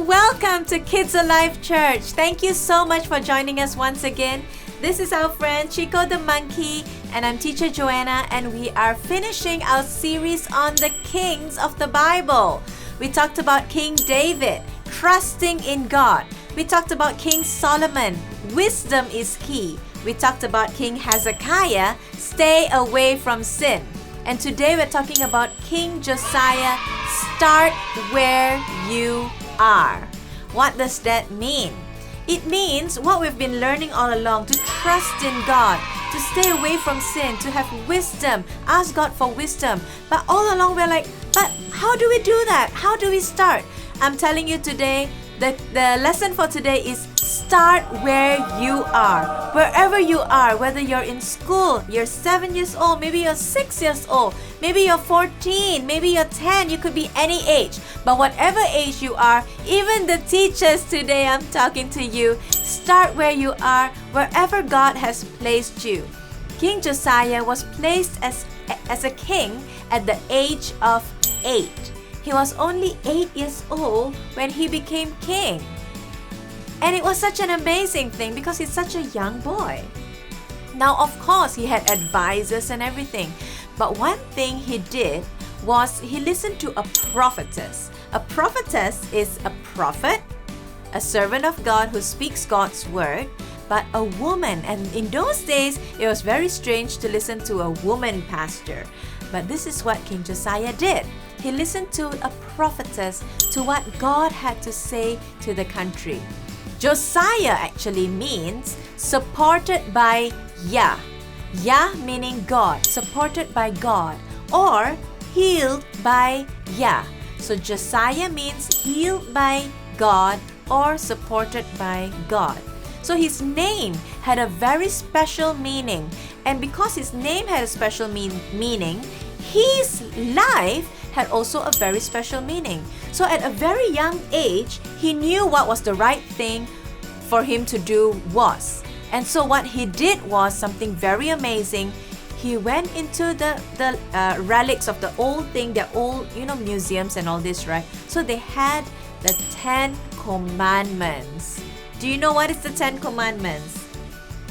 welcome to KidsAlive Church. Thank you so much for joining us once again. This is our friend Chico the Monkey, and I'm teacher Joanna, and we are finishing our series on the kings of the Bible. We talked about King David, trusting in God. We talked about King Solomon, wisdom is key. We talked about King Hezekiah, stay away from sin. And today we're talking about King Josiah, start where you are. What does that mean? It means what we've been learning all along, to trust in God, to stay away from sin, to have wisdom, ask God for wisdom. But all along we're like, but how do we do that? How do we start? I'm telling you today, the lesson for today is start where you are. Wherever you are, whether you're in school, you're 7 years old, maybe you're 6 years old, maybe you're 14, maybe you're 10, you could be any age. But whatever age you are, even the teachers today, I'm talking to you, start where you are, wherever God has placed you. King Josiah was placed as a king at the age of 8. He was only 8 years old when he became king. And it was such an amazing thing because he's such a young boy. Now, of course, he had advisors and everything. But one thing he did was he listened to a prophetess. A prophetess is a prophet, a servant of God who speaks God's word, but a woman. And in those days, it was very strange to listen to a woman pastor. But this is what King Josiah did. He listened to a prophetess, to what God had to say to the country. Josiah actually means supported by Yah. Yah meaning God, supported by God, or healed by Yah. So Josiah means healed by God or supported by God. So his name had a very special meaning. And because his name had a special meaning, his life had also a very special meaning. So at a very young age, he knew what was the right thing for him to do was. And so what he did was something very amazing. He went into the relics of the old thing, the old, museums and all this, right? So they had the 10 Commandments. Do you know what is the 10 Commandments?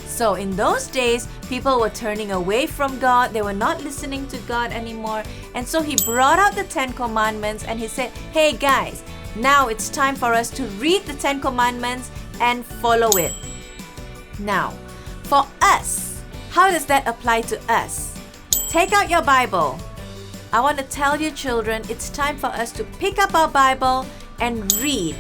So in those days, people were turning away from God. They were not listening to God anymore. And so he brought out the 10 Commandments and he said, hey guys, now it's time for us to read the 10 Commandments and follow it. Now, for us, how does that apply to us? Take out your Bible. I want to tell you children, it's time for us to pick up our Bible and read.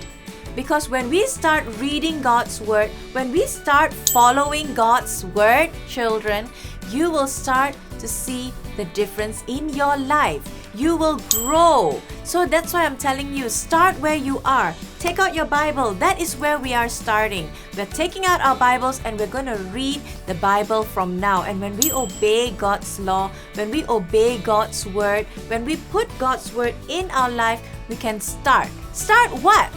Because when we start reading God's Word, when we start following God's Word, children, you will start to see the difference in your life. You will grow. So that's why I'm telling you, start where you are. Take out your Bible. That is where we are starting. We're taking out our Bibles and we're going to read the Bible from now. And when we obey God's law, when we obey God's Word, when we put God's Word in our life, we can start. Start what?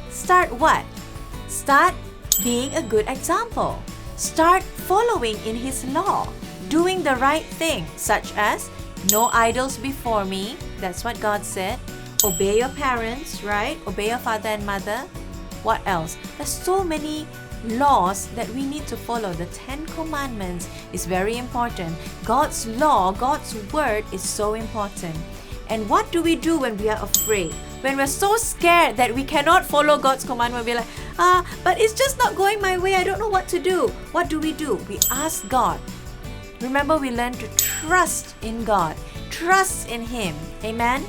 Start what? Start being a good example. Start following in His law, doing the right thing, such as no idols before me. That's what God said. Obey your parents, right? Obey your father and mother. What else? There's so many laws that we need to follow. The 10 Commandments is very important. God's law, God's word is so important. And what do we do when we are afraid? When we're so scared that we cannot follow God's commandment, we're like, but it's just not going my way. I don't know what to do. What do? We ask God. Remember, we learn to trust in God. Trust in Him. Amen?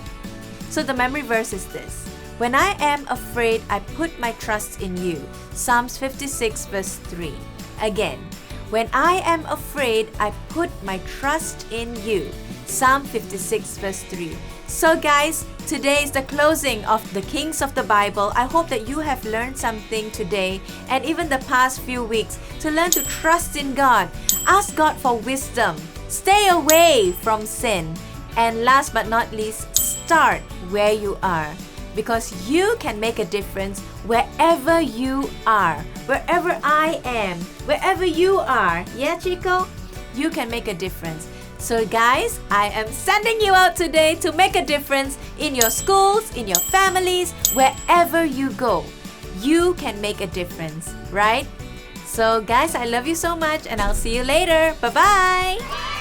So the memory verse is this. When I am afraid, I put my trust in you. Psalms 56 verse 3. Again, when I am afraid, I put my trust in you. Psalm 56 verse 3. So guys, today is the closing of the Kings of the Bible. I hope that you have learned something today and even the past few weeks to learn to trust in God. Ask God for wisdom. Stay away from sin. And last but not least, start where you are. Because you can make a difference wherever you are. Wherever I am. Wherever you are. Yeah, Chico? You can make a difference. So guys, I am sending you out today to make a difference in your schools, in your families, wherever you go. You can make a difference, right? So guys, I love you so much and I'll see you later. Bye-bye!